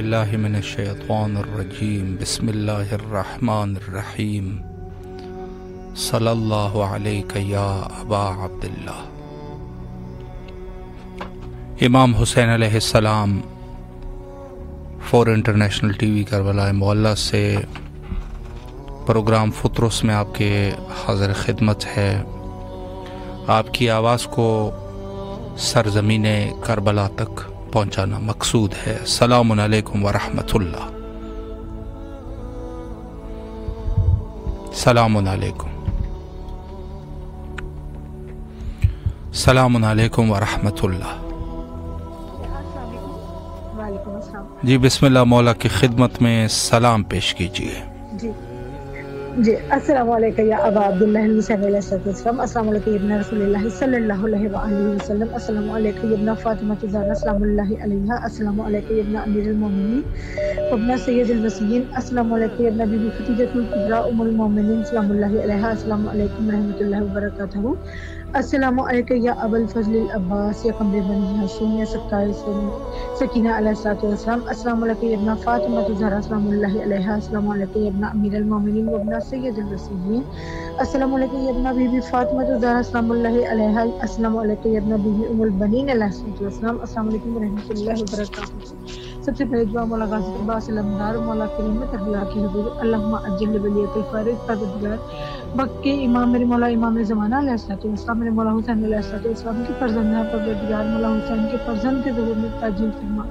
باللہ من الشیطان الرجیم بسم اللہ الرحمن الرحیم صلی اللہ علیک یا ابا عبداللہ۔ امام حسین علیہ السلام فور انٹرنیشنل ٹی وی کربلا معلیٰ سے پروگرام فطرس میں آپ کے حاضر خدمت ہے۔ آپ کی آواز کو سرزمین کربلا تک پہنچانا مقصود ہے۔ السلام علیکم ورحمۃ اللہ۔ السلام علیکم، السلام علیکم ورحمۃ اللہ۔ وعلیکم السلام۔ جی بسم اللہ، مولا کی خدمت میں سلام پیش کیجیے۔ جی السلام علیکم یا ابا عبداللہ حسین علیہ السلام، السلام علیکم ابن رسول اللہ صلی اللہ علیہ وآلہ وسلم، السلام علیکم ابن فاطمہ الزہرا سلام اللہ علیہا، السلام علیکم ابن امیر المومنین ابن سید الوصیین، السلام علیکم ابن بی بی خدیجہ الکبریٰ ام المومنین سلام اللہ علیہا، السلام علیکم ورحمۃ اللہ وبرکاتہ، السلام علیکم یا ابا الفضل العباس یا قمر بنی ہاشم یا سکار سکینہ علیہ السلام، السلام علیکم ابن فاطمہ الزہرا سلام اللہ علیہا، السلام علیکم ابن امیر المومنین ابن سید الوصیین، السلام علیکم ابن بی بی فاطمہ الزہرا سلام اللہ علیہا، السلام علیکم ابن بی بی ام البنین علیہ السلام، السلام علیکم ورحمۃ اللہ وبرکاتہ۔ سب سے پہلے دعا مولا غازی عباس علمدار مولا کریم میں تحلا کی حضور اللہم اجل ولیت الفارغ پروردگار وقت کے امام میرے مولا امام زمانہ علیہ السلام، میرے مولا حسین علیہ السلام کے فرزند ہیں پروردگار، مولا حسین کے فرزند کے ظہور میں تعجیل فرما،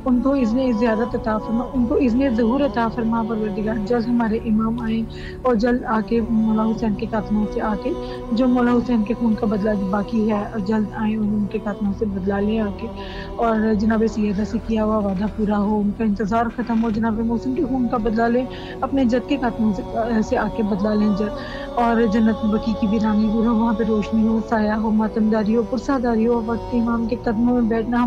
ان کو اذن زیادت عطا فرما، ان کو اذن ظہور عطا فرما پروردگار۔ جلد ہمارے امام آئیں اور جلد آ کے مولا حسین کے قاتلوں سے آ کے جو مولا حسین کے خون کا بدلہ باقی ہے اور جلد آئیں اور ان کے قاتلوں سے بدلہ لیں آ کے، اور جناب سیدہ سے کیا ہوا وعدہ پورا ہو، ان کا انتظار ختم ہو، جناب محسن کے خون کا بدلہ لیں، اپنے جد کے قاتلوں سے آ کے بدلہ لیں جد، اور جنت بقیع کی ویرانی دور ہو، وہاں پہ روشنی ہو، سایہ ہو، ماتمداری ہو، پرساداری ہو، وقت امام کے قدموں میں بیٹھنا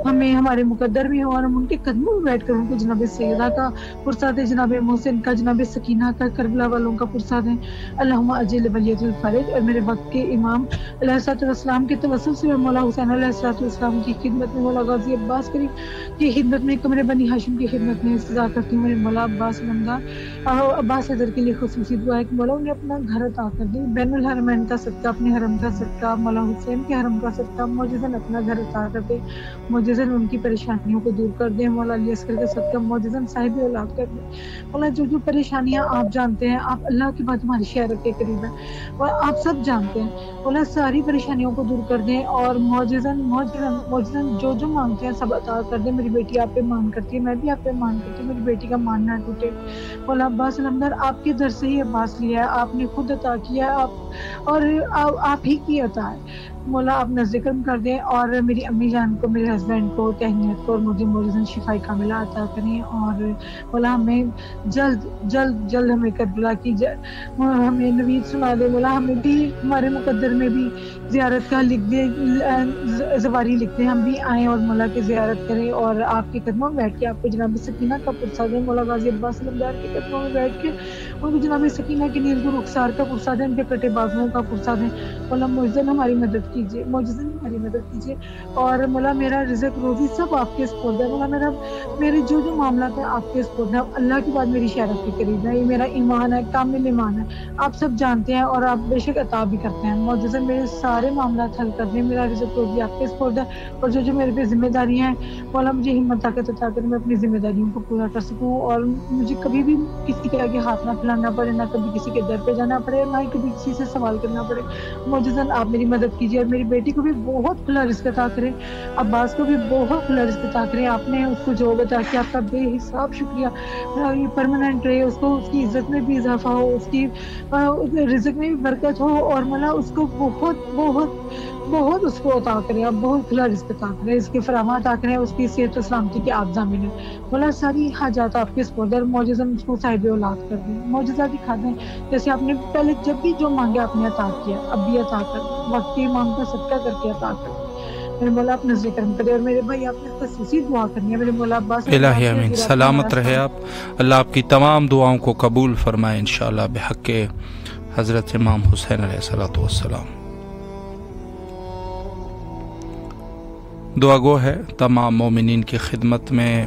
ہمیں ہمارے مقدر بھی ہو، اور ہم ان کے قدموں میں بیٹھ کر ان کو جناب سیدہ کا پرساد ہے، جناب محسن کا، جناب سکینہ کا، کربلا والوں کا پرساد ہے۔ اللہم اجل ولیت الفارغ، اور میرے وقت کے امام علیہ السلام کے توسل سے مولا حسین علیہ السلام کی خدمت میں، مولا غازی عباس کریم کی خدمت میں، قمر بنی ہاشم کی خدمت میں استدعا کرتی ہوں۔ میرے مولا عباس علمدار عباس حیدر کے لیے خصوصی دعا ہے کہ مولا انہیں اپنا گھر عطا کر دے، بین الحرمین کا صدقہ، اپنے حرم کا صدقہ، مولا حسین کے حرم کا صدقہ، معجزاً اپنا گھر عطا کر دے، معجزاً ان کی پریشانیوں کو دور کر دے، مولا علی اصغر کا صدقہ معجزاً صاحب اولاد کر دے۔ مولا جو پریشانیاں آپ جانتے ہیں، آپ اللہ کے بعد ہماری شہرت کے قریب ہیں اور آپ سب جانتے ہیں، مولا ساری پریشانیوں کو دور کر دیں اور معجزاً جو مانگتے ہیں سب عطا کر دیں۔ میری بیٹی آپ پہ مان کرتی ہے، میں بھی آپ پہ مان کرتی ہوں، میری بیٹی کا مان نہ ٹوٹے۔ مولا عباس علمدار آپ کے در سے ہی عباس لیا ہے، آپ نے خود عطا کیا ہے، اور آپ ہی کی عطا ہے۔ مولا آپ نزد کرم کر دیں اور میری امی جان کو، میرے ہسبینڈ کو، تہنیت کو اور مجھے معجزاً شفاء کاملہ عطا کریں، اور مولا ہمیں جلد ہمیں کربلا کی ہمیں نوید سنا دے، مولا ہمیں بھی ہمارے مقدر میں بھی زیارت کا لکھ دے، زواری لکھ دیں، ہم بھی آئیں اور مولا کی زیارت کریں اور آپ کے قدموں میں بیٹھ کے آپ کو جناب سکینہ کا پرساد ہے، مولا غازی عباس علمدار کے قدموں میں بیٹھ کے ان کو جناب سکینہ کے نیل کو رخسار کا پرساد ہے، ان کے کٹے بازوؤں کا پرساد ہے۔ مولا معجزاً ہماری مدد کیجیے، معجزاً ہماری مدد کیجیے، اور مولا میرا رزق روزی سب آپ کے سپرد ہے، مولا میرے جو معاملات ہیں آپ کے سپرد ہیں، اللہ کے بعد میری شہرت کے قریب ہے، یہ میرا ایمان ہے، کامل ایمان ہے، آپ سب جانتے ہیں اور آپ بے شک عطا بھی کرتے ہیں، معجزاً میرے سارے معاملات حل کر دیں، میرا رزق روزی آپ کے سپرد ہے، اور جو میرے پہ ذمہ داریاں ہیں مولا مجھے ہمت طاقت عطا کر میں اپنی ذمہ داریوں کو پورا کر سکوں، اور مجھے کبھی بھی کسی کے آگے ہاتھ نہ پھیلانا پڑے، نہ کبھی کسی کے در پہ جانا پڑے، نہ ہی کبھی کسی سے سوال کرنا پڑے۔ معجزاً آپ میری مدد کیجیے اور میری بیٹی کو بھی بہت کھلا رزق عطا کریں، عباس کو بھی بہت کھلا رزق عطا کریں، آپ نے اس کو جو عطا کیا آپ کا بے حساب شکریہ، یہ پرماننٹ رہے، اس کو اس کی عزت میں بھی اضافہ ہو، اس کی رزق میں بھی برکت ہو، اور مولا اس کو بہت اس کو عطا کریں، آپ بہت کھلا رزق عطا کریں، اس کے فراہمات عطا کریں، اس کی صحت و سلامتی کے آپ ضامن ہیں، مولا ساری حاجات آپ کے سپرد ہے، معجزاً اس کو صاحب اولاد کر دیں، معجزہ دکھا دیں، جیسے آپ نے پہلے جب بھی جو مانگے آپ نے عطا کیا، اب بھی عطا کر دیں، وقت کے امام کا صدقہ کر کے عطا کر دیں، میرے مولا آپ نظر کرم کرے، اور میرے بھائی آپ نے خصوصی دعا کرنی ہے، میرے مولا عباس الہی امین، سلامت رہے آپ، اللہ آپ کی تمام دعاؤں کو قبول فرمائے انشاءاللہ بحق حضرت امام حسین علیہ السلام۔ دعا گو ہے تمام مومنین کی خدمت میں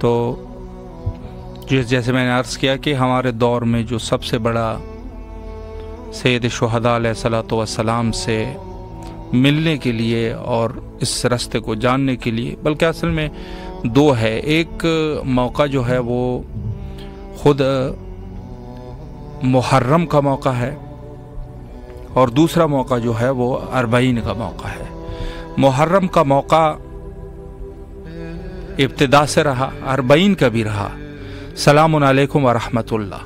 تو جیسے میں نے عرض کیا کہ ہمارے دور میں جو سب سے بڑا سید شہداء علیہ الصلوۃ والسلام سے ملنے کے لیے اور اس راستے کو جاننے کے لیے، بلکہ اصل میں دو ہے، ایک موقع جو ہے وہ خود محرم کا موقع ہے اور دوسرا موقع جو ہے وہ اربعین کا موقع ہے۔ محرم کا موقع ابتدا سے رہا، اربعین کا بھی رہا۔ سلام علیکم ورحمۃ اللہ۔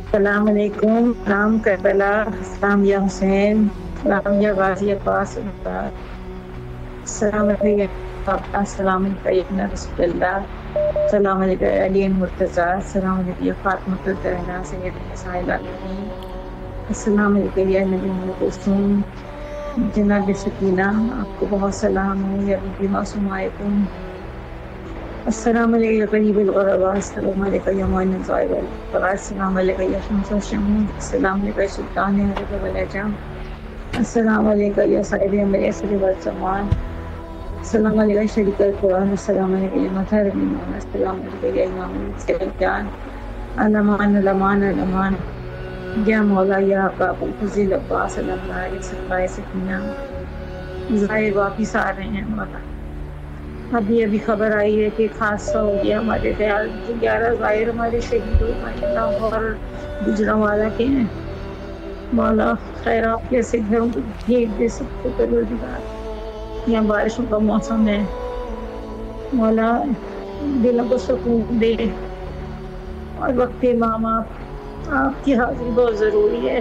السلام علیکم، سلام کربلا، سلام یا حسین، سلام یا غازی عباس، السلام علیکم، السلام علیکم رسول اللہ، السلام علیکم علی مرتضی، السلام علیکم فاطمہ الزہرا سید نساء العالمین، السلام علیکم یا نبی معصوم جناب سکینہ، آپ کو بہت سلام ہے یا نبی معصوم علیکم، السلام علیکم قریب الغرباء، السلام علیکم یا معین الزائر والفقراء، السلام علیکم یا شمس الشمس، السلام علیکم سلطان عرب والعجم، السلام علیکم یا صاحب امر اسر والزمان، السلام علیکم شریک القرآن، السلام علیکم یا مظہر الایمان، السلام علیکم یا امام الجان، الامان الامان الامان، یا مولا یا آقا ابوالفضل عباس اللہ علیہ صفائے سکینہ، ظاہر واپس آ رہے ہیں مولا۔ ابھی خبر آئی ہے کہ حادثہ ہو گیا ہمارے خیال 11 ظاہر ہمارے شہید ہو گئے لاہور گجرانوالہ کے ہیں، مولا خیر آپ سے گھروں کو بھیج دے سب کو پروردگار، یہاں بارشوں کا موسم ہے، مولا دلوں کو سکون دے، اور وقت امام آپ کی حاضری بہت ضروری ہے،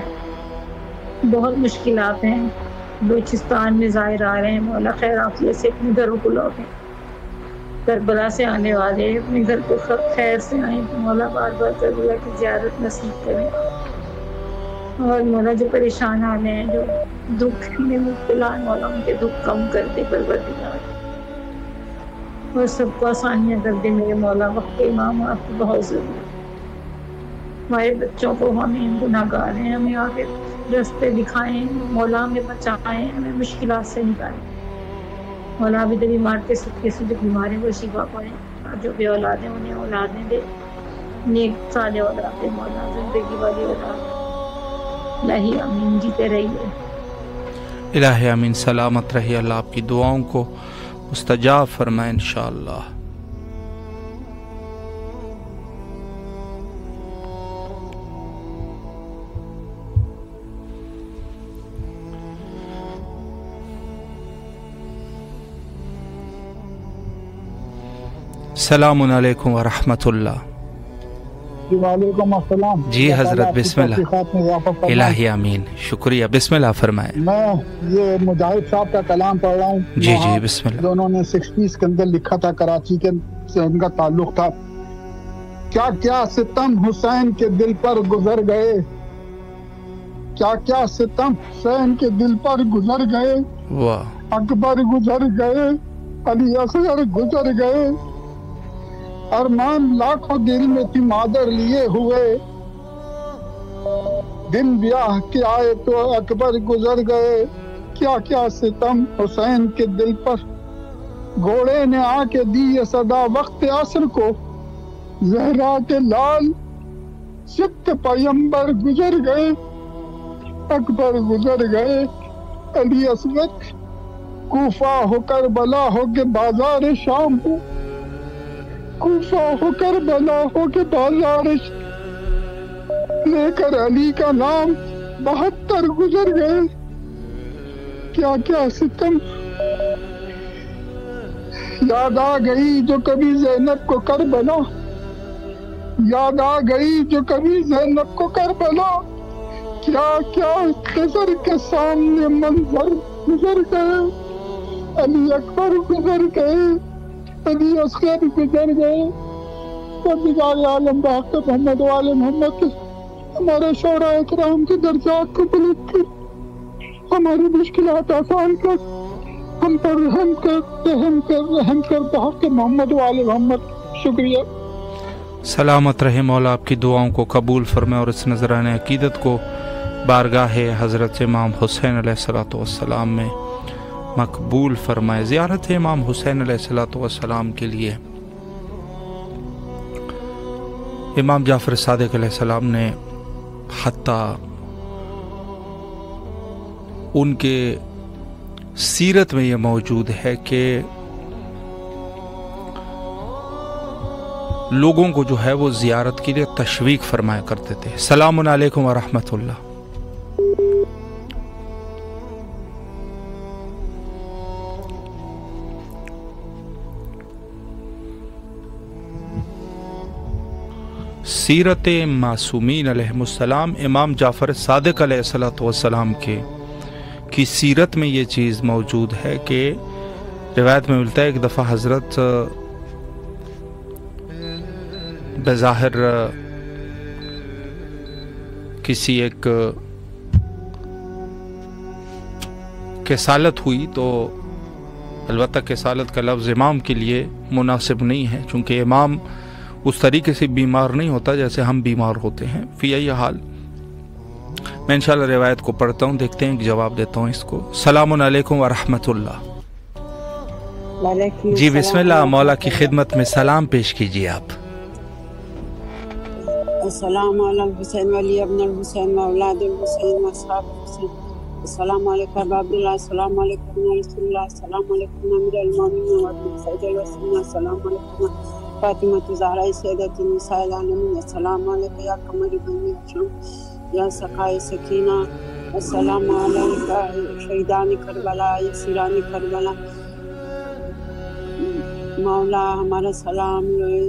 بہت مشکلات ہیں، بلوچستان میں ظاہر آ رہے ہیں، مولا خیر آپ سے اپنے گھروں کو لوٹیں، کربلا سے آنے والے اپنے گھر کو خیر سے آئیں، مولا بار بار کربلا کی زیارت نصیب کریں، اور مولا جو پریشان آنے ہیں، جو دکھ میں مبتلا ہیں، مولا ان کے دکھ کم کر دے پروردگار، اور سب کو آسانیاں کر دے میرے مولا، وقت امام آپ کی بہت ضروری ہے، ہمارے بچوں کو ہمیں گناہ گار ہیں، ہمیں آگے راستے دکھائیں مولا، ہمیں بچائیں، ہمیں مشکلات سے نکالیں مولا، ابھی تو بیمار کے سب کے جو بیمار ہیں وہ شفا پائیں، اور جو بے اولاد ہیں انہیں اولادیں دے، نیک صالح اولاد دے مولا، زندگی والی اولاد، الہی آمین، جیتے رہیے الہی آمین، سلامت رہیے، اللہ آپ کی دعاؤں کو مستجاب فرمائے انشاءاللہ۔ السلام علیکم ورحمۃ اللہ۔ وعلیکم السلام۔ جی حضرت بسم اللہ، الہی آمین، شکریہ، بسم اللہ فرمائیں۔ میں یہ مجاہد صاحب کا کلام پڑھ رہا ہوں، جی جی بسم اللہ، جو انہوں نے 60s کے اندر لکھا تھا، کراچی کے سے ان کا تعلق تھا۔ کیا کیا ستم حسین کے دل پر گزر گئے، کیا کیا ستم حسین کے دل پر گزر گئے، واہ، اکبر گزر گئے، علی اصغر گزر گئے، ارمان لاکھوں دل میں تھی مادر لیے ہوئے، دن بیاہ کے آئے تو اکبر گزر گئے، کیا کیا ستم حسین کے دل پر، گھوڑے نے آ کے دی یہ صدا وقت عصر کو، زہرا کے لال سبت پیمبر گزر گئے، اکبر گزر گئے، علی اصغر، کوفہ ہو کربلا ہو کے بازار شام ہو، کوفہ ہو کربلا ہو کے بازار لے کر علی کا نام 72 گزر گئے، کیا کیا ستم، یاد آ گئی جو کبھی زینب کو کربلا، یاد آ گئی جو کبھی زینب کو کربلا، کیا کیا خضر کے سامنے منظر گزر گئے، علی اکبر گزر گئے، علی اصغر گزر گئے، پروردگار عالم بحق محمد و آل محمد ہمارے شعراء اکرام کے درجات کو بلند کر، ہماری مشکلات آسان کر، ہم پر رحم کر، رحم کر، رحم کر بحق محمد و آل محمد۔ شکریہ۔ سلامت رہے مولا، آپ کی دعاؤں کو قبول فرمائے اور اس نذرانہ عقیدت کو بارگاہ حضرت امام حسین علیہ الصلوۃ والسلام میں مقبول فرمائے۔ زیارت امام حسین علیہ الصلوۃ والسلام کے لیے امام جعفر صادق علیہ السلام نے حتیٰ ان کے سیرت میں یہ موجود ہے کہ لوگوں کو جو ہے وہ زیارت کے لیے تشویق فرمایا کرتے تھے. السلام علیکم ورحمۃ اللہ. سیرت معصومین علیہم السلام، امام جعفر صادق علیہ السلام کی سیرت میں یہ چیز موجود ہے کہ روایت میں ملتا ہے ایک دفعہ حضرت بظاہر کسی ایک کسالت ہوئی، تو البتہ کسالت کا لفظ امام کے لیے مناسب نہیں ہے، چونکہ امام اس طریقے سے بیمار نہیں ہوتا جیسے ہم بیمار ہوتے ہیں. فی ای حال میں انشاءاللہ روایت کو پڑھتا ہوں، دیکھتے ہیں کہ جواب دیتا ہوں اس کو. السلام علیکم ورحمۃ اللہ. جی بسم اللہ، مولا کی خدمت میں سلام پیش کیجیے آپ. السلام علیکم الحسین ولی ابن الحسین اولاد الحسین واصحاب الحسین. السلام علیکم ابا عبداللہ. السلام علیکم رسول اللہ. السلام علیکم امیر المومنین و سید الوسین. السلام علیکم فاطمہ زہرا سیدۃ النساء العالمین. السلام علیکم یا قمر بن شم یا سقائے سکینہ. السلام علیکم شہیدان کربلا یا سیران کربلا. مولا ہمارا سلام لے،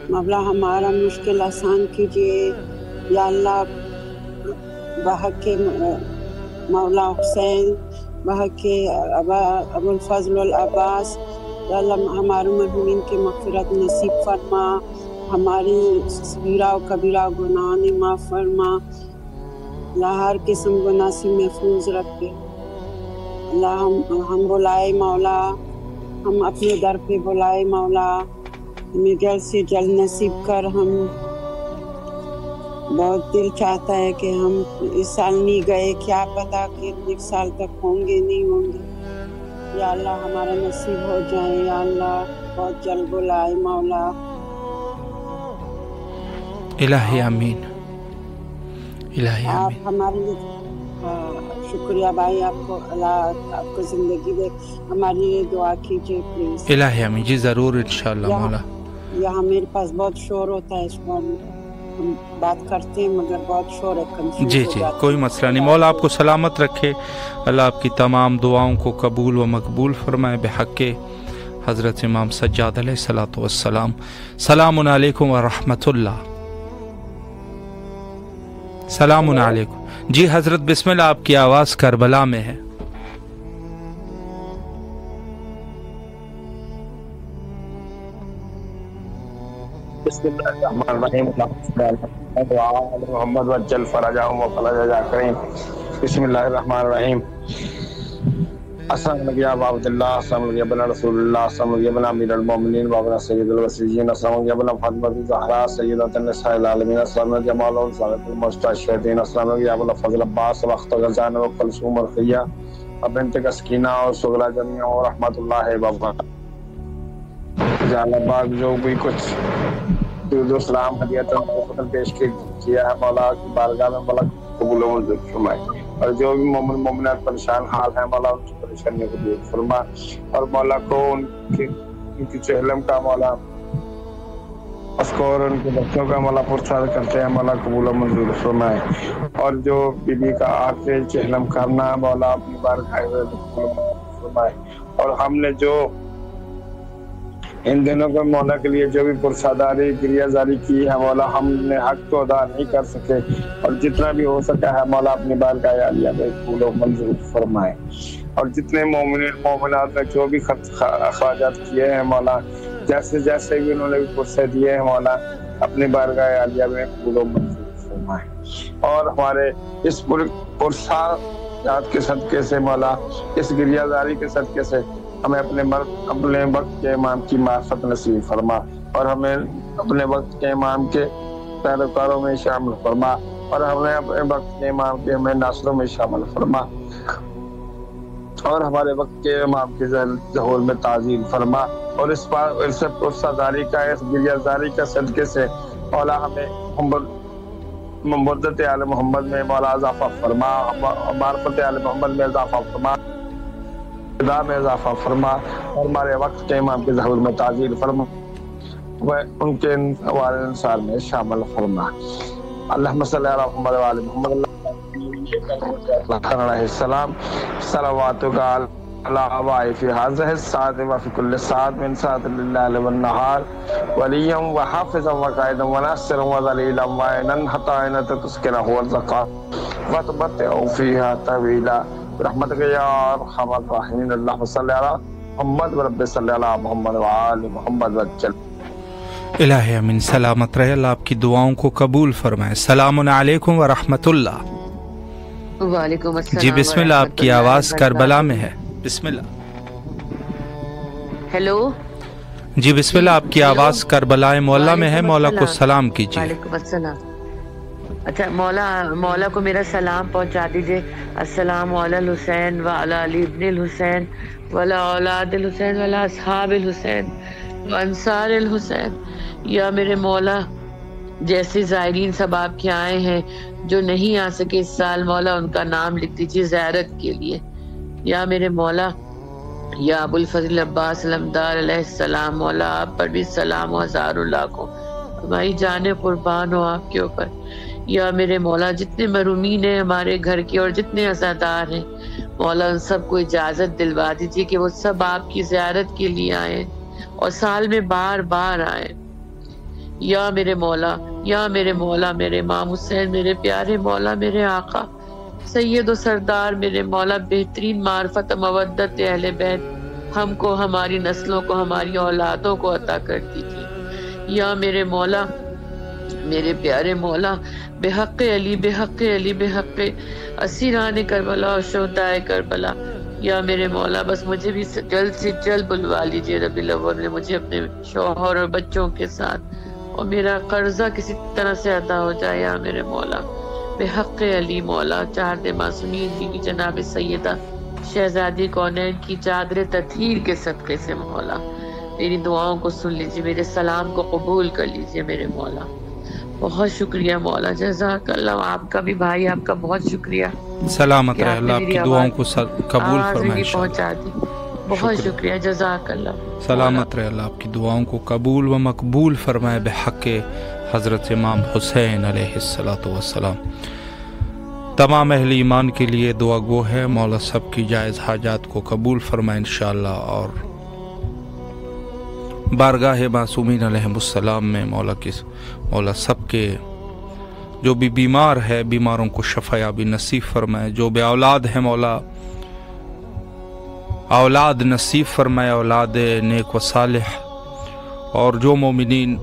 مولا ہمارا مشکل آسان کیجیے یا اللہ. بحق مولا حسین، بحق ابو الفضل العباس، یا اللہ ہمارے مرحومین کی مغفرت نصیب فرما، ہماری صغیرہ و کبیرہ گناہ معاف فرما. اللہ ہر قسم گناہ سے محفوظ رکھے. اللہ ہم بلائے مولا، ہم اپنے در پہ بلائے مولا، ہمیں جلد سے جلد نصیب کر. ہم بہت دل چاہتا ہے کہ ہم اس سال نہیں گئے، کیا پتا کہ ایک سال تک ہوں گے نہیں ہوں گے. یا اللہ ہمارا نصیب ہو جائے یا اللہ، بہت جلد بلائے مولا. الہی آمین، الہی آپ آمین. ہمارے لیے شکریہ بھائی، آپ کو اللہ آپ کو زندگی دے. ہمارے لیے دعا کیجیے پلیز. الہی آمین. جی ضرور انشاءاللہ مولا. یہاں میرے پاس بہت شور ہوتا ہے، اس کو ہم بات کرتے ہیں مگر بہت شور ہے. جی جی کوئی مسئلہ نہیں. مولا آپ کو سلامت رکھے، اللہ آپ کی تمام دعاؤں کو قبول و مقبول فرمائے بحق حضرت امام سجاد علیہ السلام. السلام علیکم ورحمۃ اللہ. السلام علیکم. جی حضرت بسم اللہ، آپ کی آواز کربلا میں ہے. بسم اللہ الرحمن الرحیم. محمد وجل فرجہم و فلج جاکرین. بسم اللہ الرحمن الرحیم. السلام علیکم یا ابا عبداللہ. السلام علیکم ابن رسول اللہ. السلام علیکم ابن امیر المومنین و ابن سید الوسیین. السلام علیکم ابن فاطمہ زہرا سیدۃ النساء العالمین. السلام علیکم جمال الصالح المستشہدین. السلام علیکم ابو الفضل عباس و اخت غزان و کلثوم ورقیہ و بنت سکینہ اور سغرا جمیع و رحمۃ اللہ وبرکاتہ. جان باغ جو بھی کچھ درود و سلام ہدیت و پیش کیا ہے مولا کی بارگاہ میں مولا قبول و منظور فرمائے. اور جو بھی مومن مومنات پریشان حال ہیں مولا ان کی پریشانیوں کو دور فرما. اور مولا کو ان کی چہلم کا مولا اس کو اور ان کے بچوں کا مولا پرساد کرتے ہیں مولا قبول و منظور فرمائے. اور جو بی بی کا آگ سے چہلم کرنا مولا اپنی بارگاہ میں قبول و منظور فرمائے. اور ہم نے جو ان دنوں کو مولا کے لیے جو بھی پرساداری گریہ زاری کی ہے مولا، ہم نے حق تو ادا نہیں کر سکے، اور جتنا بھی ہو سکا ہے مولا اپنی بارگاہ عالیہ میں قبول و منظور فرمائے. اور جتنے مومنین مومنات نے جو بھی اخراجات کیے ہیں مولا، جیسے جیسے بھی انہوں نے بھی پرسے دیے ہیں مولا، اپنی بارگاہ عالیہ میں قبول و منظور فرمائے. اور ہمارے اس پرسادات کے صدقے سے مولا، اس گریہ زاری کے صدقے سے ہمیں اپنے وقت کے امام کی معرفت نصیب فرما، اور ہمیں اپنے وقت کے امام کے پیروکاروں میں شامل فرما، اور ہمیں اپنے وقت کے امام کے ہمیں ناصروں میں شامل فرما، اور ہمارے وقت کے امام کے ظہور میں تعظیم فرما، اور اس سے پرسازاری کا گریہ زاری کا صدقے سے مولا ہمیں مبدت آل محمد میں مولا اضافہ فرما، معرفت آل محمد میں اضافہ فرما، خدا میں اضافہ فرما، اور ہمارے وقت کے امام کے ظہور میں تعزیر فرما، وہ ان کے والد انصار میں شامل فرما۔ اللہم صلی علی محمد و آل محمد علیہ السلام، صلواتک علی آبائی فی هذه الساعة وفی کل ساعة من ساعة الليل والنهار ولیا وحافظا وقائدا وناصرا وذلیلا وعینا حتی عینت تسکنہ ورزقا وتمتعوا فیہا طویلا برحمتک یا ارحم الراحمین۔ اللہم صلی علی محمد ورب صلی علی محمد وآل محمد وجل۔ الہی امین سلامت رہے، اللہ آپ کی دعاؤں کو قبول فرمائے۔ السلام علیکم ورحمۃ اللہ۔ وعلیکم السلام۔ جی بسم اللہ، آپ کی آواز کربلا میں ہے، بسم اللہ۔ ہیلو جی بسم اللہ، آپ کی آواز کربلا معلیٰ میں ہے، مولا کو سلام کیجیے۔ وعلیکم السلام۔ اچھا مولا کو میرا سلام پہنچا دیجیے۔ السلام علی الحسین وعلی علی ابن الحسین وعلی اولاد الحسین وعلی اصحاب الحسین وانصار الحسین۔ یا میرے مولا جیسے زائرین سب آپ کے آئے ہیں جو نہیں آ سکے اس سال، مولا ان کا نام لکھ دیجیے زیارت کے لیے۔ یا میرے مولا یا ابو الفضل عباس علمدار علیہ السلام، مولا آپ پر بھی سلام و ہزار لاکھوں، ہماری جانیں قربان ہو آپ کے اوپر۔ یا میرے مولا جتنے مرحومین ہیں ہمارے گھر کے اور جتنے عزادار ہیں، مولا ان سب کو اجازت دلوا دیجیے کہ وہ سب آپ کی زیارت کے لیے آئیں اور سال میں بار بار آئیں۔ یا میرے مولا میرے امام حسین، میرے پیارے مولا، میرے آقا سید و سردار، میرے مولا بہترین معرفت مودت اہل بیت ہم کو، ہماری نسلوں کو، ہماری اولادوں کو عطا کر دیجیے۔ یا میرے مولا میرے پیارے مولا، بحق علی بحق علی بحق اسیران کربلا اور شہداء کربلا، یا میرے مولا بس مجھے بھی جلد سے جلد بلوا لیجیے ربیع الاول میں، مجھے اپنے شوہر اور بچوں کے ساتھ، اور میرا قرضہ کسی طرح سے ادا ہو جائے۔ یا میرے مولا بحق علی مولا، چہارد معصومین کی جناب سیدہ شہزادی کونین کی چادر تطہیر کے صدقے سے مولا میری دعاؤں کو سن لیجیے، میرے سلام کو قبول کر لیجیے میرے مولا۔ بہت شکریہ مولا، جزاک اللہ۔ آپ کا بھی بھائی، آپ کا بہت شکریہ، سلامت رہے، اللہ آپ کی دعاؤں کو قبول فرمائے، پہنچا دی۔ بہت شکریہ، جزاک اللہ۔ سلامت رہے، اللہ آپ کی دعاؤں کو قبول و مقبول فرمائے بحق حضرت امام حسین علیہ السلام۔ تمام اہل ایمان کے لیے دعا گو ہے، مولا سب کی جائز حاجات کو قبول فرمائے انشاءاللہ، اور بارگاہ معصومین علیہم السلام میں مولا سب کے جو بھی بیمار ہے بیماروں کو شفا یابی نصیب فرمائے، جو بے اولاد ہے مولا اولاد نصیب فرمائے، اولاد نیک و صالح، اور جو مومنین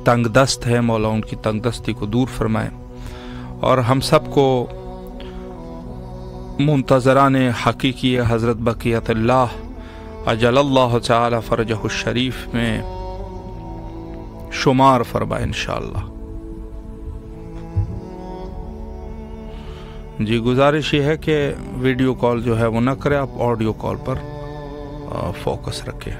تنگ دست ہے مولا ان کی تنگ دستی کو دور فرمائے، اور ہم سب کو منتظران حقیقی حضرت بقیت اللہ اجل اللہ تعالی فرجہ الشریف میں شمار فرمائے انشاءاللہ۔ جی گزارش یہ ہے کہ ویڈیو کال جو ہے وہ نہ کرے، آپ آڈیو کال پر فوکس رکھیں۔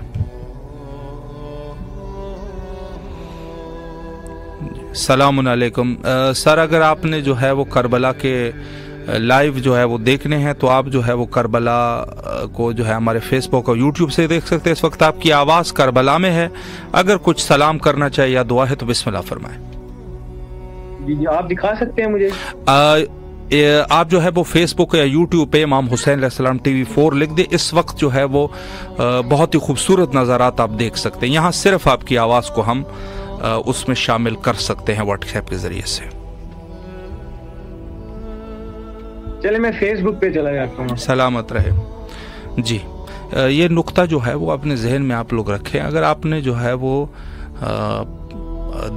السلام علیکم سر، اگر آپ نے جو ہے وہ کربلا کے لائیو جو ہے وہ دیکھنے ہیں تو آپ جو ہے وہ کربلا کو جو ہے ہمارے فیس بک اور یوٹیوب سے دیکھ سکتے ہیں۔ اس وقت آپ کی آواز کربلا میں ہے، اگر کچھ سلام کرنا چاہیے یا دعا ہے تو بسم اللہ فرمائیں۔ جی آپ دکھا سکتے ہیں مجھے؟ آپ جو ہے وہ فیس بک یا یوٹیوب پہ امام حسین علیہ السلام TV4 لکھ دیں، اس وقت جو ہے وہ بہت ہی خوبصورت نظارات آپ دیکھ سکتے ہیں۔ یہاں صرف آپ کی آواز کو ہم اس میں شامل کر سکتے ہیں واٹس ایپ کے ذریعے سے۔ چلے میں فیس بک پہ چلا جاتا ہوں۔ سلامت رہے۔ جی یہ نقطہ جو ہے وہ اپنے ذہن میں آپ لوگ رکھیں، اگر آپ نے جو ہے وہ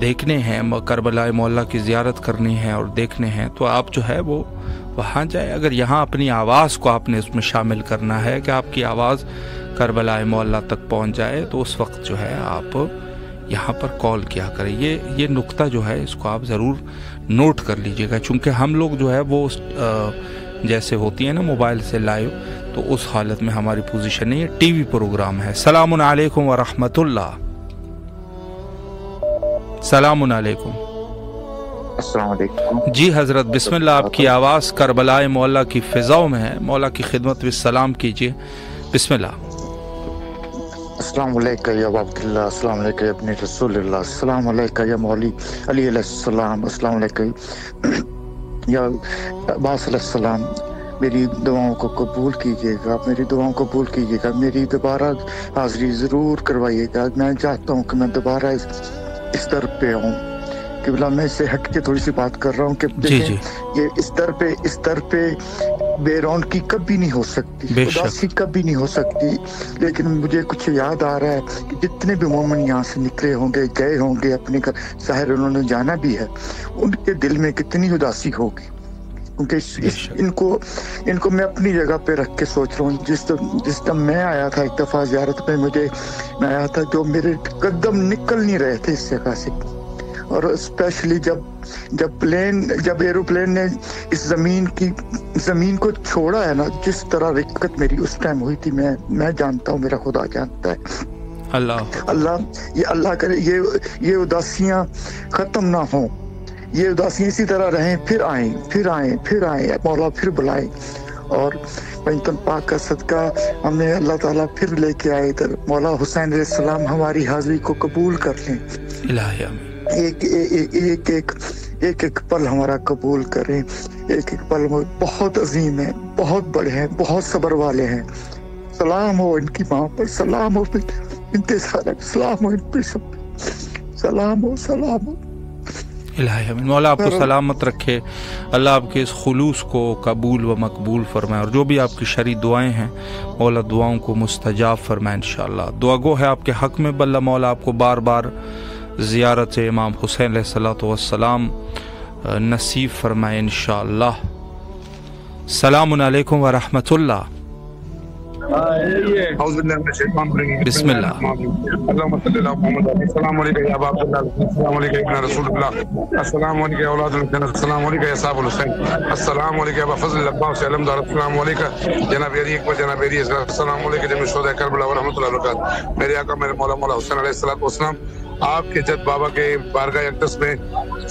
دیکھنے ہیں کربلا معلیٰ کی زیارت کرنی ہے اور دیکھنے ہیں تو آپ جو ہے وہ وہاں جائے۔ اگر یہاں اپنی آواز کو آپ نے اس میں شامل کرنا ہے کہ آپ کی آواز کربلا معلیٰ تک پہنچ جائے تو اس وقت جو ہے آپ یہاں پر کال کیا کریں۔ یہ نقطہ جو ہے اس کو آپ ضرور نوٹ کر لیجئے گا، چونکہ ہم لوگ جو ہے وہ جیسے ہوتی ہیں نا موبائل سے لائیو، تو اس حالت میں ہماری پوزیشن نہیں ہے، ٹی وی پروگرام ہے۔ السلام علیکم ورحمۃ اللہ۔ السلام علیکم۔ السلام علیکم جی حضرت بسم اللہ، آپ کی آواز کربلائے مولا کی فضاؤں میں ہے، مولا کی خدمت میں سلام کیجیے، بسم اللہ۔ السلام علیکم یا عبداللہ، السلام علیکم یا ابن رسول اللہ، السلام علیکم یا مولی علی علیہ السلام، السلام علیکم یا عباس علیہ السلام۔ میری دعاؤں کو قبول کیجیے گا، میری دعاؤں کو قبول کیجیے گا، میری دوبارہ حاضری ضرور کروائیے گا۔ میں چاہتا ہوں کہ میں دوبارہ اس در پہ آؤں، کہ بلا میں سے ہٹ کے تھوڑی سی بات کر رہا ہوں کہ یہ اس در پہ بے رونقی کبھی نہیں ہو سکتی، اداسی کبھی نہیں ہو سکتی، لیکن مجھے کچھ یاد آ رہا ہے کہ جتنے بھی مومن یہاں سے نکلے ہوں گے، گئے ہوں گے اپنے گھر، ظاہر انہوں نے جانا بھی ہے، ان کے دل میں کتنی اداسی ہوگی، کیونکہ ان کو میں اپنی جگہ پہ رکھ کے سوچ رہا ہوں۔ جس طرح میں آیا تھا ایک دفعہ زیارت میں، میں آیا تھا جو میرے قدم نکل نہیں رہے تھے اس جگہ سے، اور اسپیشلی جب ایروپلین نے اس زمین کو چھوڑا ہے نا، جس طرح رکت میری اس ٹائم ہوئی تھی، میں جانتا ہوں، میرا خدا جانتا ہے۔ اللہ کرے یہ اداسیاں ختم نہ ہوں، یہ اداسیاں اسی طرح رہیں، پھر آئیں مولا پھر بلائیں، اور پنجتن پاک کا صدقہ ہمیں اللہ تعالیٰ پھر لے کے آئے ادھر۔ مولا حسین علیہ السلام ہماری حاضری کو قبول کر لیں، ایک پل ہمارا قبول کریں، ایک پل بہت عظیم ہے، بہت بڑے ہیں، بہت صبر والے ہیں۔ سلام ہو ان کی ماں پر، سلام ہو انتظار، سلام ہو ان پہ سب، سلام ہو الہی آمین۔ مولا آپ کو سلامت رکھے، اللہ آپ کے اس خلوص کو قبول و مقبول فرمائے، اور جو بھی آپ کی شرعی دعائیں ہیں مولا دعاؤں کو مستجاب فرمائے انشاءاللہ۔ دعا گو ہے آپ کے حق میں، بلّہ مولا آپ کو بار بار زیارت امام حسین علیہ الصلوۃ والسلام نصیب فرمائے انشاءاللہ۔ السلام علیکم ورحمۃ اللہ۔ بسم اللہ۔ اللهم صل على محمد۔ السلام علیکم یا ابا عبداللہ، السلام علیکم یا رسول اللہ، السلام علیکم یا اولاد الحسین، السلام علیکم یا صاحب الحسین، السلام علیکم یا ابا فضل عباس علمدار، السلام علیکم جناب علی اکبر، جناب علی اصغر، السلام علیکم جميع شہداء کربلا ورحمۃ اللہ وبرکاتہ۔ میرے آقا میرے مولا حسین علیہ الصلوۃ والسلام آپ کے جد بابا کے بارگاہ اقدس میں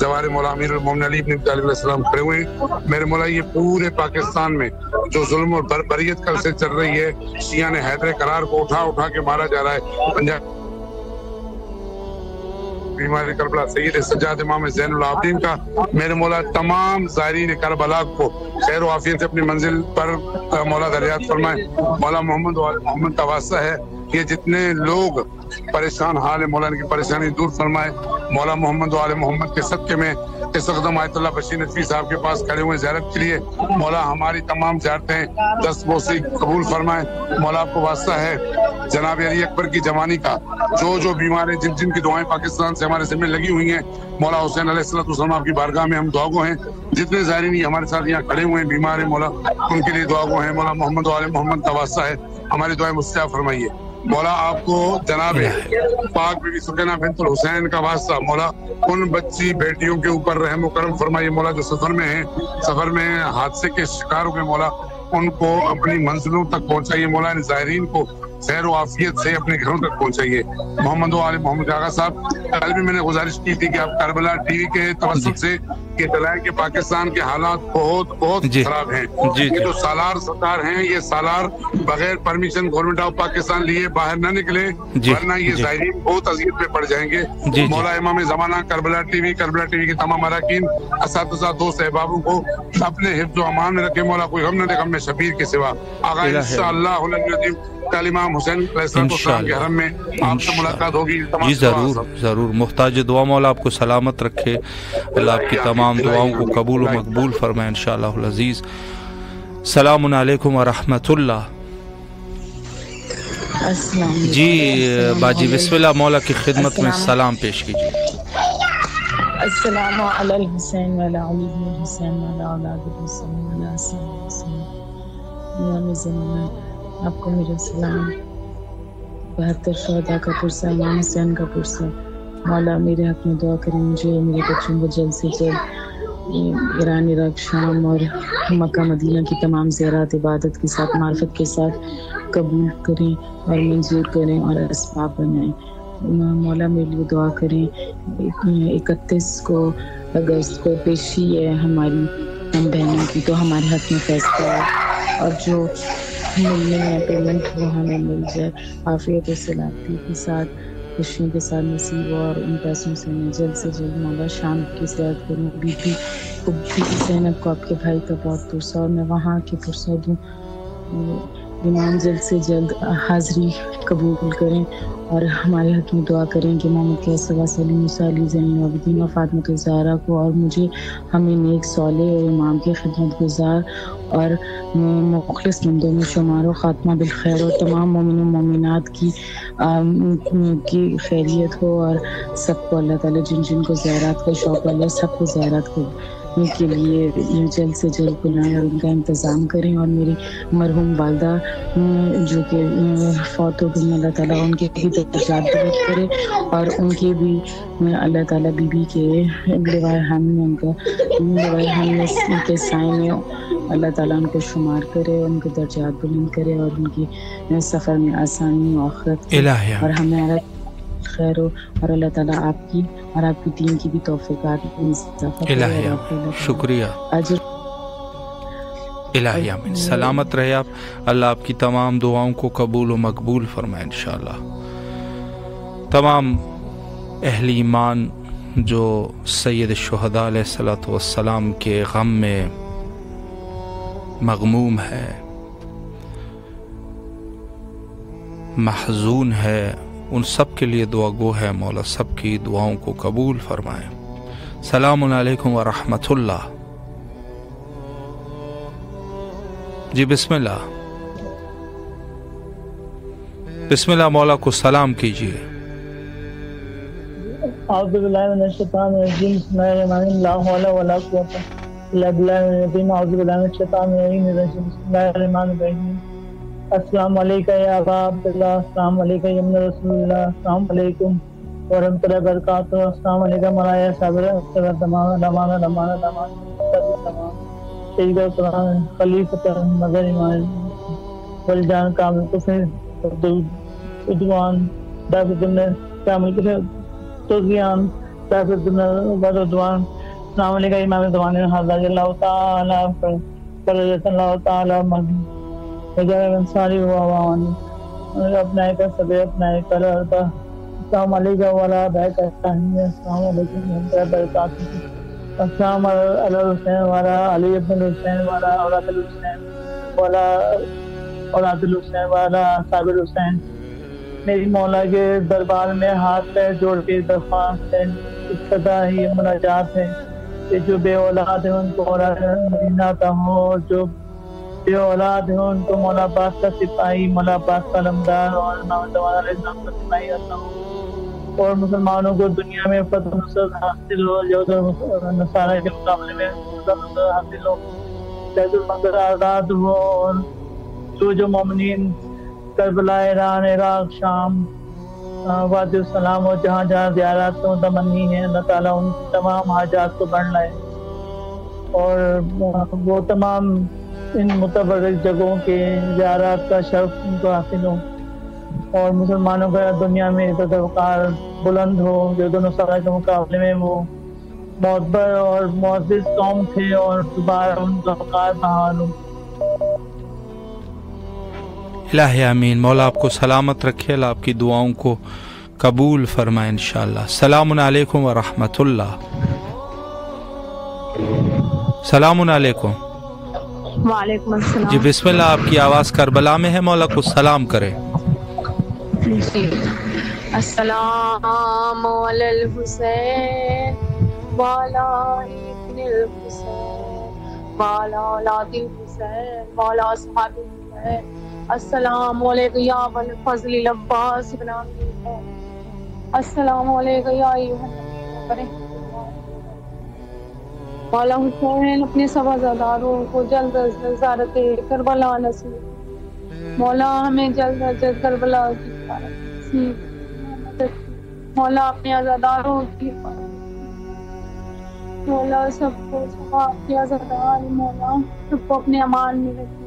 جوار مولا امیر المومنین علی بن ابی طالب علیہ السلام کھڑے ہوئے ہیں۔ میرے مولا یہ پورے پاکستان میں جو ظلم اور بربریت کل سے چل رہی ہے، شیعہ نے حیدر قرار کو اٹھا کے مارا جا رہا ہے، پنجاب بیمار کربلا سید سجاد امام زین العابدین کا میرے مولا تمام زائرین کربلا کو خیر و عافیت سے اپنی منزل پر مولا دریافت فرمائے۔ مولا محمد کا واسطہ ہے کہ جتنے لوگ پریشان حال ہے، مولا ان کی پریشانی دور فرمائے۔ مولا محمد و آل محمد کے صدقے میں اس وقت آیت اللہ بشیر نقوی صاحب کے پاس کھڑے ہوئے زیارت کے لیے، مولا ہماری تمام زیارتیں دستبوسی قبول فرمائے۔ مولا آپ کو واسطہ ہے جناب علی اکبر کی جوانی کا، جو بیمار ہیں، جن کی دعائیں پاکستان سے ہمارے ذمہ لگی ہوئی ہیں، مولا حسین علیہ الصلوۃ والسلام آپ کی بارگاہ میں ہم دعا گو ہیں۔ جتنے زائرین ہمارے ساتھ یہاں کھڑے ہوئے ہیں بیمار ہیں، مولا ان کے لیے دعا گو ہیں۔ مولا محمد و آل محمد کا واسطہ ہے، ہماری دعائیں مستجاب فرمائیے۔ مولا آپ کو جناب پاک بی بی سکینہ بنت الحسین کا واسطہ، مولا ان بچی بیٹیوں کے اوپر رحم و کرم فرمائیے۔ مولا جو سفر میں ہیں، سفر میں حادثے کے شکار ہوئے، مولا ان کو اپنی منزلوں تک پہنچائیے۔ مولا ان زائرین کو خیر و عافیت سے اپنے گھروں تک پہنچائیے۔ محمد و آل محمد آغا صاحب، کل بھی میں نے گزارش کی تھی کہ آپ کربلا ٹی وی کے توسط سے یہ دلائیں کہ پاکستان کے حالات بہت خراب ہیں۔ یہ جو سالار سرکار ہیں، یہ سالار بغیر پرمیشن گورنمنٹ آف پاکستان لیے باہر نہ نکلے، ورنہ یہ زائرین بہت اذیت میں پڑ جائیں گے۔ مولا امام زمانہ کربلا ٹی وی کے تمام اراکین، اساتذہ، دوست احبابوں کو اپنے حفظ و امان میں رکھے۔ مولا کوئی غم نہ دے غم میں شبیر کے سوا۔ آغا انشاءاللہ کل امام حسین علیہ السلام کے حرم میں آپ سے ملاقات ہوگی۔ جی ضرور محتاج دعا، مولا آپ کو سلامت رکھے، اللہ آپ کی تمام دعاؤں کو قبول و مقبول فرمائے انشاءاللہ العزیز۔ السلام علیکم ورحمۃ اللہ۔ جی باجی بسم اللہ، مولا کی خدمت میں سلام پیش کیجیے۔ السلام علی الحسین و علی علی بن الحسین و علی اولاد الحسین و علی اصحاب الحسین۔ امام زمانہ آپ کو میرا سلام۔ 72 شہداء کا پرسہ، امام حسین کا پرسہ، مولا میرے حق میں دعا کریں، مجھے میرے بچوں کو جلد سے جلد ایران، عراق، شام اور مکہ مدینہ کی تمام زیارات عبادت کے ساتھ، معرفت کے ساتھ قبول کریں اور منظور کریں اور اسباب بنائیں۔ مولا میرے لیے دعا کریں۔ 31 اگست کو پیشی ہے ہماری ہم بہنوں کی، تو ہمارے حق میں فیصلہ ہے، اور جو ملنے ہے پیمنٹ وہ ہمیں مل جائے عافیت و سلامتی کے ساتھ، خوشیوں کے ساتھ نصیب ہو، اور ان پیسوں سے میں جلد سے جلد مولا شام کی زیارت کروں۔ بی زینب کو آپ کے بھائی کا بہت پرسہ، اور میں وہاں کی پرسہ دوں۔ امام جلد سے جلد حاضری قبول کریں اور ہمارے حق میں دعا کریں کہ محمد کے صلی اللہ علیہ زین العابدین اور فاطمہ الزہرا کو اور مجھے ہمیں نیک صالح اور امام کے خدمت گزار اور مخلص بندوں میں شمار و خاتمہ بالخیر، اور تمام مومن و مومنات کی خیریت ہو، اور سب کو اللہ تعالیٰ جن جن کو زیارات کا شوق اللہ سب کو زیارات کو کے لیے جلد سے جلد بلائیں اور ان کا انتظام کریں، اور میری مرحوم والدہ جو کہ فوت ہو گئی، اللہ تعالیٰ ان کے بھی درجات بلند کرے، اور ان کے بھی اللہ تعالیٰ بی بی کے لوائے حمد میں ان کا لوائے حمد میں کے سائے میں اللہ تعالیٰ ان کو شمار کرے، ان کے درجات بلند کرے، اور ان کی سفر میں آسانی و آخرت اور ہمیں خیر ہو، اور اللہ تعالیٰ آپ کی اور آپ کی ٹیم کی بھی توفیقات میں اضافہ کرے۔ شکریہ الہی آمین۔ سلامت رہے آپ، اللہ آپ کی تمام دعاؤں کو قبول و مقبول فرمائے انشاءاللہ۔ تمام اہل ایمان جو سید الشہداء علیہ الصلوۃ والسلام کے غم میں مغموم ہے، محزون ہے، ان سب کے لیے دعا گو ہے، مولا سب کی دعاؤں کو قبول فرمائے۔ السلام علیکم ورحمۃ اللہ۔ جی بسم اللہ، بسم اللہ، مولا کو سلام کیجیے۔ اعوذ باللہ من الشیطان الرجیم، بسم اللہ الرحمن الرحیم، لا حول ولا قوۃ الا باللہ العظیم، اعوذ باللہ من الشیطان الرجیم، بسم اللہ الرحمن الرحیم۔ السلام علیکم یا ابا عبداللہ، السلام علیکم یا ابن رسول اللہ، السلام علیکم ورحمۃ اللہ وبرکاتہ، السلام علیکم مولانا صابر سید القرآن خلیفۃ مظہر ایمان والجان کامل حسین عدوان دافع الدین کامل توزیان دافع الدین بدعدوان، السلام علیکم امام دوان حضرت اللہ تعالیٰ فرجت اللہ تعالیٰ وجہ انصاری وعوانی اپنائے کا سبے اپنائے کر ارتا، السلام علیکم وعلا بیک السلام علیکم ورحمۃ اللہ وبرکاتہ، السلام علی حسین وعلا علی ابن حسین وعلا اولاد الحسین وعلا اولاد الحسین وعلا صاحب الحسین۔ میری مولا کے دربار میں ہاتھ پیر جوڑ کے درخواست ہے، ابتدائی مناجات ہے کہ جو بے اولاد ہیں ان کو اولاد مدینہ عطا ہو، اور جو بے اولاد ہیں ان کو مولا عباس کا سپاہی، مولا عباس کا علمدار اور امام جوان علیہ السلام کا سپاہی عطا ہو، اور مسلمانوں کو دنیا میں فتح نصرت حاصل ہو، جو نصارہ کے مقابلے میں فتح نصرت حاصل ہو، بیت المقدس آزاد ہو، اور جو مومنین کربلا، ایران، عراق، شام، وادی السلام اور جہاں جہاں زیارات کو تمنی ہے، اللہ تعالیٰ ان تمام حاجات کو بڑھ لائے، اور وہ تمام ان متبرک جگہوں کے زیارات کا شرف ان کو حاصل ہو، اور مسلمانوں کا دنیا میں عزت وقار بلند ہو، جو دونوں سارا کے مقابلے میں وہ معتبر اور معزز قوم تھے، اور دوبارہ ان کا وقار بحال ہو۔ الہی آمین۔ مولا آپ کو سلامت رکھے، اللہ آپ کی دعاؤں کو قبول فرمائے انشاءاللہ۔ السلام علیکم ورحمۃ اللہ۔ السلام علیکم۔ وعلیکم السلام۔ جی بسم اللہ، آپ کی آواز کربلا میں ہے، مولا کو سلام کرے۔ جی السلام علی الحسین وعلی ابن الحسین وعلی اولاد الحسین وعلی اصحاب الحسین، السلام علیکم یا ابا الفضل العباس ابن عبد اللہ، السلام علیکم یا ایھا النبی۔ مولا حسین اپنے سب عزاداروں کو جلد از جلد زیارت کربلا نصیب، مولا ہمیں جلد از جلد کربلا کی زیارت نصیب، مولا اپنے عزاداروں کی مولا سب کو ثواب کی عزتدار مولا سب کو اپنے امان میں رکھے.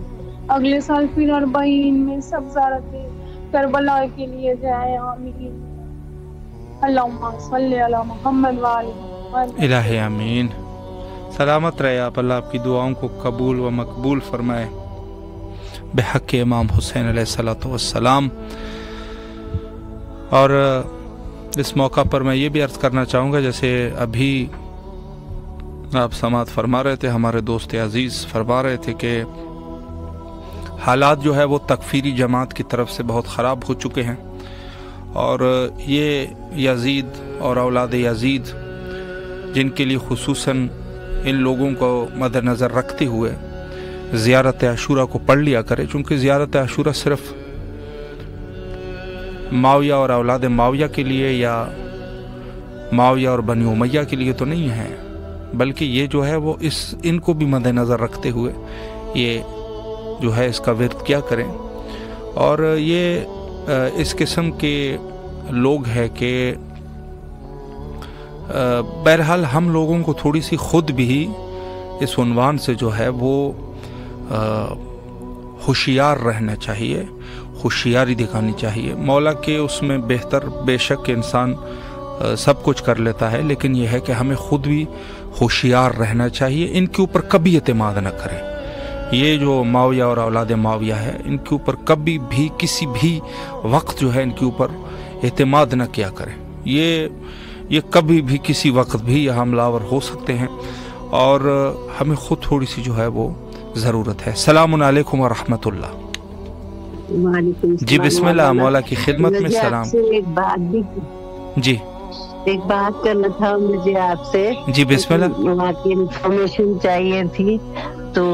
اگلے سال پھر 40 میں سب زیارت کربلا کے لیے جائیں. آمین. اللہم صلی علی محمد وآل محمد. الہ آمین. سلامت رہے آپ. اللہ آپ کی دعاؤں کو قبول و مقبول فرمائے بحق امام حسین علیہ الصلوۃ والسلام. اور اس موقع پر میں یہ بھی عرض کرنا چاہوں گا، جیسے ابھی آپ سماعت فرما رہے تھے، ہمارے دوست عزیز فرما رہے تھے کہ حالات جو ہے وہ تکفیری جماعت کی طرف سے بہت خراب ہو چکے ہیں، اور یہ یزید اور اولاد یزید جن کے لیے خصوصاً ان لوگوں کو مد نظر رکھتے ہوئے زیارت عاشورہ کو پڑھ لیا کرے، چونکہ زیارت عاشورہ صرف معاویہ اور اولاد معاویہ کے لیے یا معاویہ اور بنی امیہ کے لیے تو نہیں ہے، بلکہ یہ جو ہے وہ ان کو بھی مد نظر رکھتے ہوئے یہ جو ہے اس کا ورد کیا کریں. اور یہ اس قسم کے لوگ ہیں کہ بہرحال ہم لوگوں کو تھوڑی سی خود بھی اس عنوان سے جو ہے وہ ہوشیار رہنا چاہیے، ہوشیاری دکھانی چاہیے. مولا کے اس میں بہتر بے شک انسان سب کچھ کر لیتا ہے، لیکن یہ ہے کہ ہمیں خود بھی ہوشیار رہنا چاہیے. ان کے اوپر کبھی اعتماد نہ کریں. یہ جو معاویہ اور اولاد معاویہ ہے، ان کے اوپر کبھی بھی کسی بھی وقت جو ہے ان کے اوپر اعتماد نہ کیا کریں. یہ کبھی بھی کسی وقت بھی یہ حملہ آور ہو سکتے ہیں، اور ہمیں خود تھوڑی سی جو ہے وہ ضرورت ہے. السلام علیکم ورحمۃ اللہ. جی بسم اللہ. مولا کی خدمت میں. سلام. ایک بات بھی جی ایک بات کرنا تھا مجھے آپ سے. جی بسم اللہ. آپ کی انفارمیشن چاہیے تھی، تو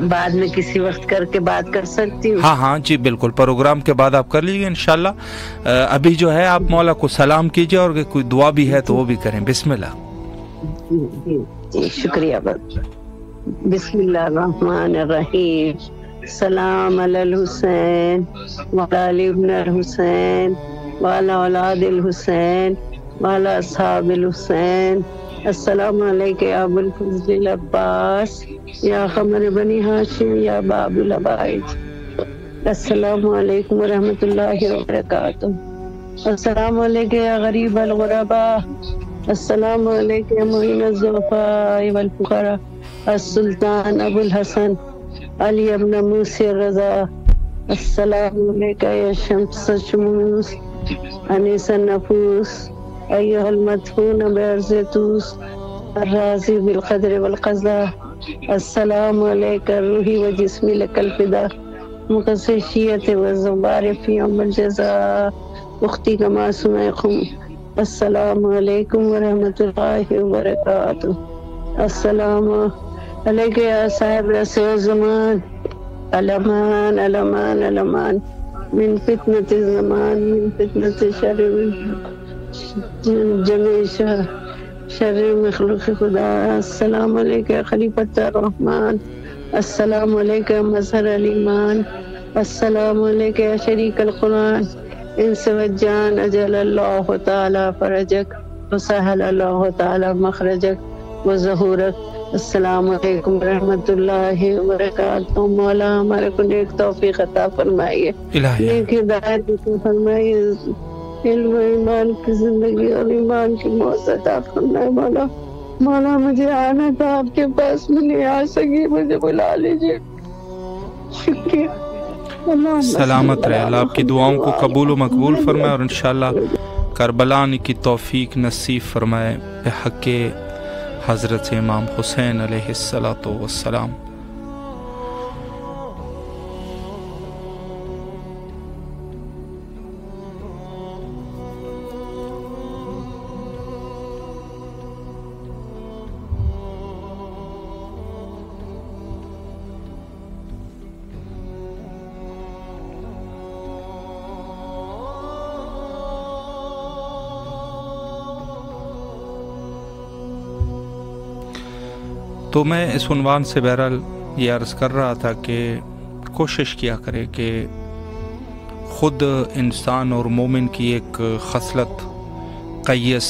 بعد میں کسی وقت کر کے بات کر سکتی ہوں؟ ہاں جی بالکل، پروگرام کے بعد آپ کر لیجیے انشاءاللہ. ابھی جو ہے آپ مولا کو سلام کیجیے، اور کوئی دعا بھی ہے تو وہ بھی کریں. بسم اللہ. جی شکریہ. بسم اللہ الرحمن الرحیم. سلام علی الحسین وعلی ابن الحسین وعلی اولاد الحسین وعلی اصحاب الحسین. السلام علیکم یا ابو الفضل العباس یا قمر بنی ہاشم یا باب العبائد. السلام علیکم ورحمۃ اللہ وبرکاتہ. السلام علیکم یا غریب الغرباء. السلام علیکم یا معین الضعفاء والفقراء. السلطان ابو الحسن علی ابن موسی رضا. السلام علیکم یا شمس الشموس انیس النفوس ایھا المدفون بعرض توس الراضی بالقدر والقضاء. السلام علیکم روحی و جسمی لک الفدا مقصشیت و زبار فی یوم الجزاء اختی کا معصومہ خم. السلام علیکم ورحمۃ اللہ وبرکاتہ. السلام علیکم یا صاحب رسول الزمان. الامان الامان الامان من فتنة الزمان من فتنة شر جمیع شر مخلوق خدا. السلام علیکم خلیفۃ الرحمن. السلام علیکم مظہر الایمان. السلام علیکم شریک القرآن. انس والجان اجل اللہ تعالی فرجک وسہل اللہ تعالی مخرجک وظہورک. السلام علیکم ورحمۃ اللہ وبرکاتہ. مولا ہمارے کو نیک توفیق عطا فرمائیے، نیک ہدایت فرمائیے، علم و ایمان کی زندگی اور ایمان کی موت عطا فرمائے. مولا مجھے آنا تھا آپ کے پاس، میں نہیں آ سکی، مجھے بلا لیجیے. شکریہ. سلامت رہے. اللہ آپ کی دعاؤں کو قبول و مقبول فرمائے، اور انشاءاللہ کربلا آنے کی توفیق نصیب فرمائے بحق حضرت امام حسین علیہ الصلوۃ والسلام. تو میں اس عنوان سے بہرحال یہ عرض کر رہا تھا کہ کوشش کیا کرے کہ خود انسان اور مومن کی ایک خصلت قیس